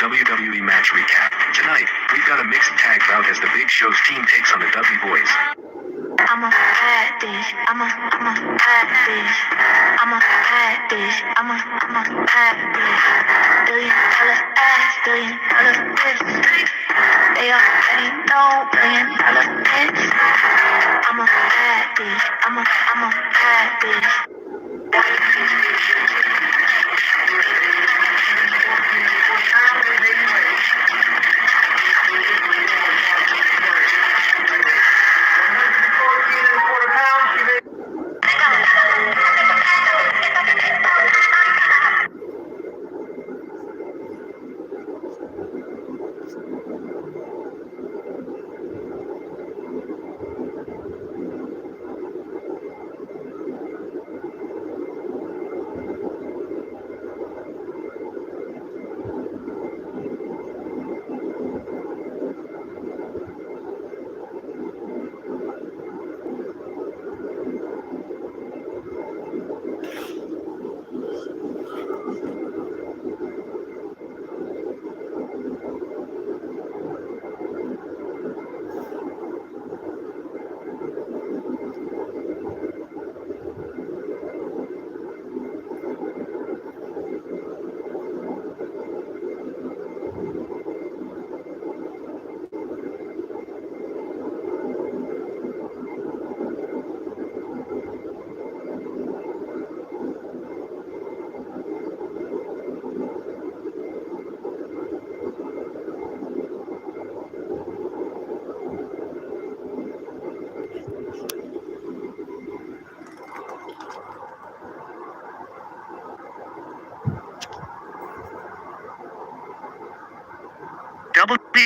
WWE match recap. Tonight, we've got a mixed tag bout as the Big Show's team takes on the Dudley Boys. I'm a bad bitch. I'm a bad bitch. I'm a bad bitch. I'm a bad bitch. $1 billion ass, $1 billion bitch. They already know $1 billion bitch. I'm a bad bitch. I'm a bad bitch.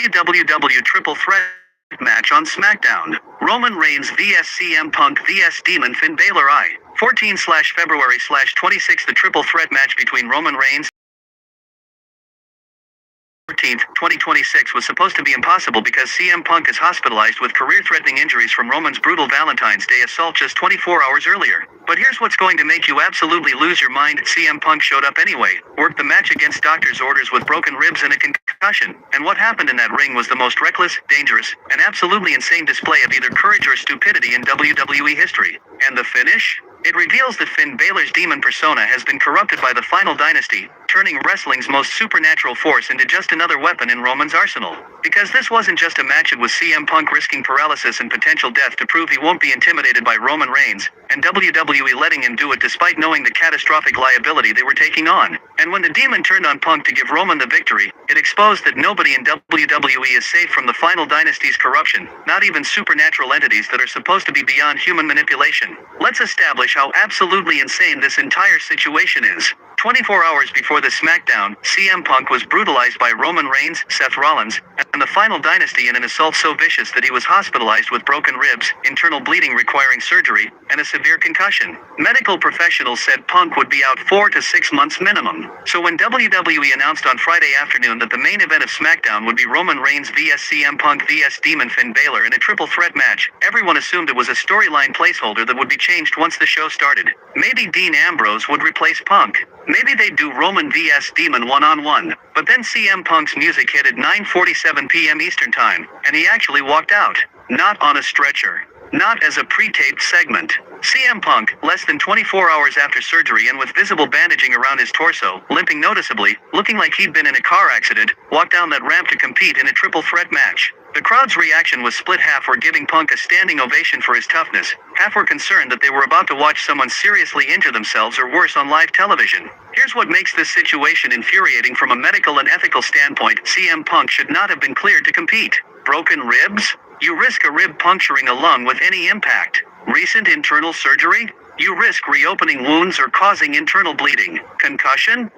WWE Triple Threat match on SmackDown. Roman Reigns vs CM Punk vs Demon Finn Balor I-14/February/26. The Triple Threat match between Roman Reigns 14th, 2026 was supposed to be impossible because CM Punk is hospitalized with career-threatening injuries from Roman's brutal Valentine's Day assault just 24 hours earlier. But here's what's going to make you absolutely lose your mind. CM Punk showed up anyway, worked the match against doctor's orders with broken ribs and a concussion, and what happened in that ring was the most reckless, dangerous, and absolutely insane display of either courage or stupidity in WWE history. And the finish? It reveals that Finn Balor's demon persona has been corrupted by the final dynasty, turning wrestling's most supernatural force into just another weapon in Roman's arsenal. Because this wasn't just a match, it was CM Punk risking paralysis and potential death to prove he won't be intimidated by Roman Reigns, and WWE letting him do it despite knowing the catastrophic liability they were taking on. And when the demon turned on Punk to give Roman the victory, it exposed that nobody in WWE is safe from the final dynasty's corruption, not even supernatural entities that are supposed to be beyond human manipulation. Let's establish how absolutely insane this entire situation is. 24 hours before the SmackDown, CM Punk was brutalized by Roman Reigns, Seth Rollins, and the final dynasty in an assault so vicious that he was hospitalized with broken ribs, internal bleeding requiring surgery, and a severe concussion. Medical professionals said Punk would be out 4 to 6 months minimum. So when WWE announced on Friday afternoon that the main event of SmackDown would be Roman Reigns vs CM Punk vs Demon Finn Balor in a triple threat match, everyone assumed it was a storyline placeholder that would be changed once the show started. Maybe Dean Ambrose would replace Punk. Maybe they'd do Roman vs Demon one-on-one. But then CM Punk's music hit at 9:47 p.m. Eastern Time, and he actually walked out. Not on a stretcher. Not as a pre-taped segment. CM Punk, less than 24 hours after surgery and with visible bandaging around his torso, limping noticeably, looking like he'd been in a car accident, walked down that ramp to compete in a triple threat match. The crowd's reaction was split. Half were giving Punk a standing ovation for his toughness, half were concerned that they were about to watch someone seriously injure themselves or worse on live television. Here's what makes this situation infuriating from a medical and ethical standpoint. CM Punk should not have been cleared to compete. Broken ribs? You risk a rib puncturing a lung with any impact. Recent internal surgery? You risk reopening wounds or causing internal bleeding. Concussion?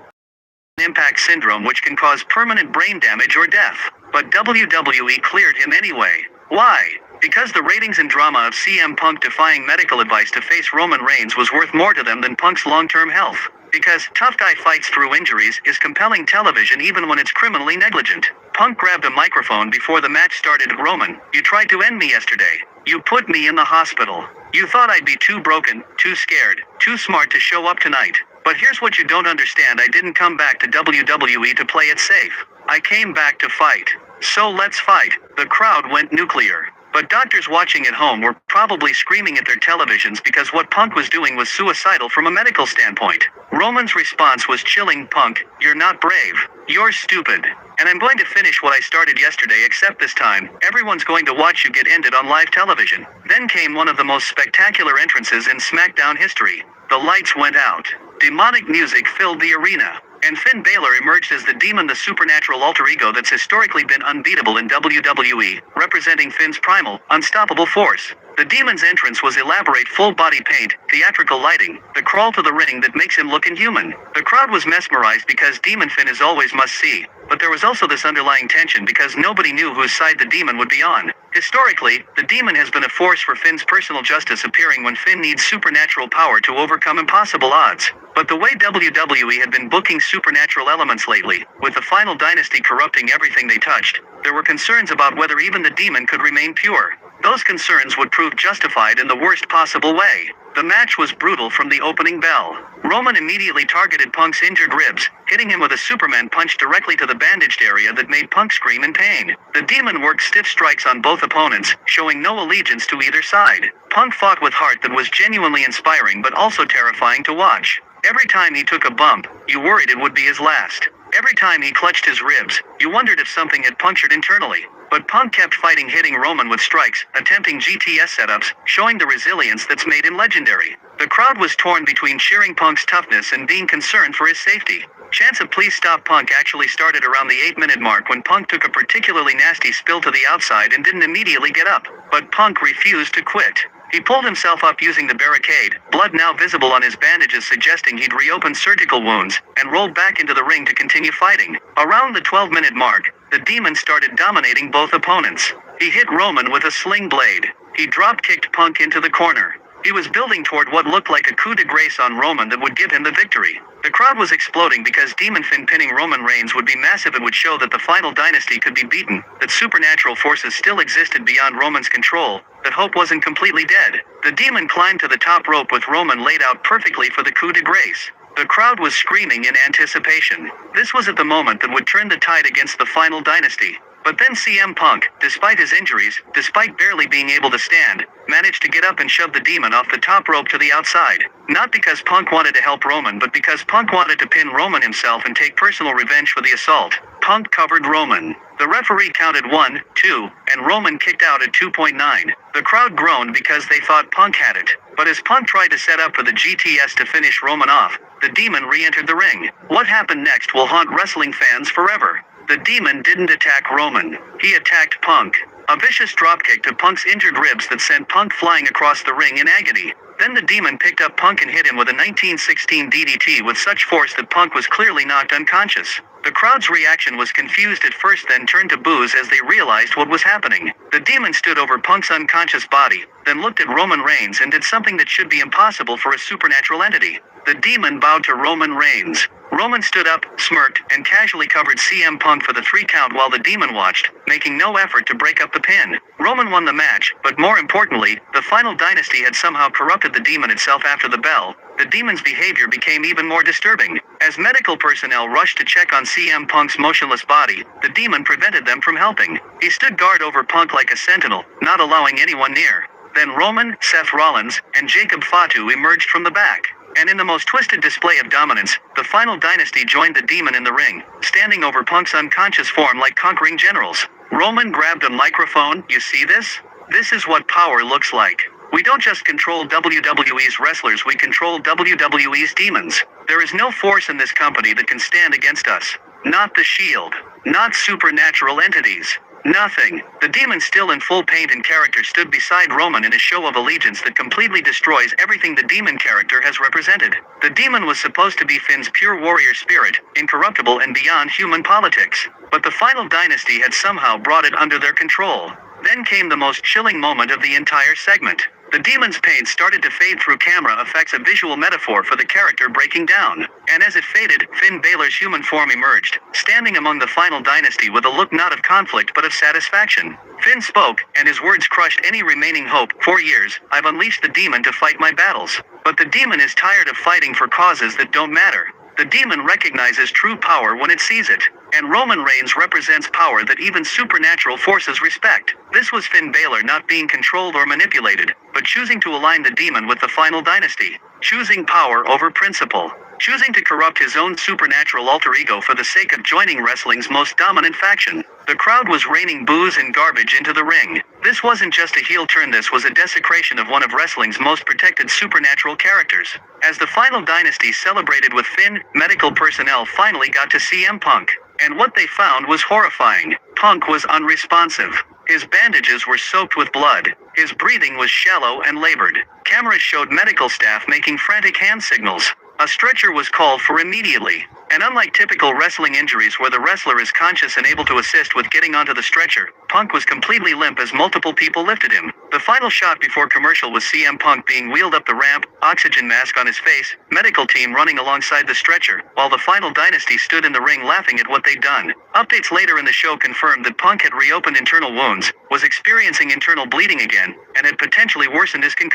Impact syndrome, which can cause permanent brain damage or death. But WWE cleared him anyway. Why? Because the ratings and drama of CM Punk defying medical advice to face Roman Reigns was worth more to them than Punk's long-term health. Because tough guy fights through injuries is compelling television even when it's criminally negligent. Punk grabbed a microphone before the match started. Roman, you tried to end me yesterday. You put me in the hospital. You thought I'd be too broken, too scared, too smart to show up tonight. But here's what you don't understand. I didn't come back to WWE to play it safe. I came back to fight. So let's fight. The crowd went nuclear. But doctors watching at home were probably screaming at their televisions because what Punk was doing was suicidal from a medical standpoint. Roman's response was chilling. Punk, you're not brave. You're stupid. And I'm going to finish what I started yesterday, except this time, everyone's going to watch you get ended on live television. Then came one of the most spectacular entrances in SmackDown history. The lights went out. Demonic music filled the arena. And Finn Balor emerged as the demon, the supernatural alter ego that's historically been unbeatable in WWE, representing Finn's primal, unstoppable force. The demon's entrance was elaborate full-body paint, theatrical lighting, the crawl to the ring that makes him look inhuman. The crowd was mesmerized because Demon Finn is always must-see, but there was also this underlying tension because nobody knew whose side the demon would be on. Historically, the demon has been a force for Finn's personal justice, appearing when Finn needs supernatural power to overcome impossible odds. But the way WWE had been booking supernatural elements lately, with the final dynasty corrupting everything they touched, there were concerns about whether even the demon could remain pure. Those concerns would prove justified in the worst possible way. The match was brutal from the opening bell. Roman immediately targeted Punk's injured ribs, hitting him with a Superman punch directly to the bandaged area that made Punk scream in pain. The demon worked stiff strikes on both opponents, showing no allegiance to either side. Punk fought with heart that was genuinely inspiring but also terrifying to watch. Every time he took a bump, you worried it would be his last. Every time he clutched his ribs, you wondered if something had punctured internally. But Punk kept fighting, hitting Roman with strikes, attempting GTS setups, showing the resilience that's made him legendary. The crowd was torn between cheering Punk's toughness and being concerned for his safety. Chants of "Please Stop Punk" actually started around the 8-minute mark when Punk took a particularly nasty spill to the outside and didn't immediately get up. But Punk refused to quit. He pulled himself up using the barricade, blood now visible on his bandages suggesting he'd reopened surgical wounds, and rolled back into the ring to continue fighting. Around the 12-minute mark, the Demon started dominating both opponents. He hit Roman with a sling blade. He drop-kicked Punk into the corner. He was building toward what looked like a coup de grace on Roman that would give him the victory. The crowd was exploding because Demon Finn pinning Roman Reigns would be massive and would show that the final dynasty could be beaten, that supernatural forces still existed beyond Roman's control, that hope wasn't completely dead. The Demon climbed to the top rope with Roman laid out perfectly for the coup de grace. The crowd was screaming in anticipation. This was at the moment that would turn the tide against the final dynasty. But then CM Punk, despite his injuries, despite barely being able to stand, managed to get up and shove the Demon off the top rope to the outside. Not because Punk wanted to help Roman, but because Punk wanted to pin Roman himself and take personal revenge for the assault. Punk covered Roman. The referee counted 1, 2, and Roman kicked out at 2.9. The crowd groaned because they thought Punk had it. But as Punk tried to set up for the GTS to finish Roman off, the Demon re-entered the ring. What happened next will haunt wrestling fans forever. The Demon didn't attack Roman. He attacked Punk. A vicious dropkick to Punk's injured ribs that sent Punk flying across the ring in agony. Then the Demon picked up Punk and hit him with a 1916 DDT with such force that Punk was clearly knocked unconscious. The crowd's reaction was confused at first, then turned to boos as they realized what was happening. The Demon stood over Punk's unconscious body, then looked at Roman Reigns and did something that should be impossible for a supernatural entity. The Demon bowed to Roman Reigns. Roman stood up, smirked, and casually covered CM Punk for the 3 count while the Demon watched, making no effort to break up the pin. Roman won the match, but more importantly, the final dynasty had somehow corrupted the Demon itself after the bell. The Demon's behavior became even more disturbing. As medical personnel rushed to check on CM Punk's motionless body, the Demon prevented them from helping. He stood guard over Punk like a sentinel, not allowing anyone near. Then Roman, Seth Rollins, and Jacob Fatu emerged from the back. And in the most twisted display of dominance, the final dynasty joined the Demon in the ring, standing over Punk's unconscious form like conquering generals. Roman grabbed a microphone. "You see this? This is what power looks like. We don't just control WWE's wrestlers, we control WWE's demons. There is no force in this company that can stand against us. Not the Shield. Not supernatural entities. Nothing." The Demon, still in full paint and character, stood beside Roman in a show of allegiance that completely destroys everything the Demon character has represented. The Demon was supposed to be Finn's pure warrior spirit, incorruptible and beyond human politics. But the final dynasty had somehow brought it under their control. Then came the most chilling moment of the entire segment. The Demon's paint started to fade through camera effects, a visual metaphor for the character breaking down. And as it faded, Finn Balor's human form emerged, standing among the final dynasty with a look not of conflict but of satisfaction. Finn spoke, and his words crushed any remaining hope. "For years, I've unleashed the Demon to fight my battles. But the Demon is tired of fighting for causes that don't matter. The Demon recognizes true power when it sees it. And Roman Reigns represents power that even supernatural forces respect." This was Finn Balor not being controlled or manipulated, but choosing to align the Demon with the final dynasty. Choosing power over principle. Choosing to corrupt his own supernatural alter ego for the sake of joining wrestling's most dominant faction. The crowd was raining boos and garbage into the ring. This wasn't just a heel turn, this was a desecration of one of wrestling's most protected supernatural characters. As the final dynasty celebrated with Finn, medical personnel finally got to CM Punk. And what they found was horrifying. Punk was unresponsive. His bandages were soaked with blood. His breathing was shallow and labored. Cameras showed medical staff making frantic hand signals. A stretcher was called for immediately. And unlike typical wrestling injuries where the wrestler is conscious and able to assist with getting onto the stretcher, Punk was completely limp as multiple people lifted him. The final shot before commercial was CM Punk being wheeled up the ramp, oxygen mask on his face, medical team running alongside the stretcher, while the final dynasty stood in the ring laughing at what they'd done. Updates later in the show confirmed that Punk had reopened internal wounds, was experiencing internal bleeding again, and had potentially worsened his concussion.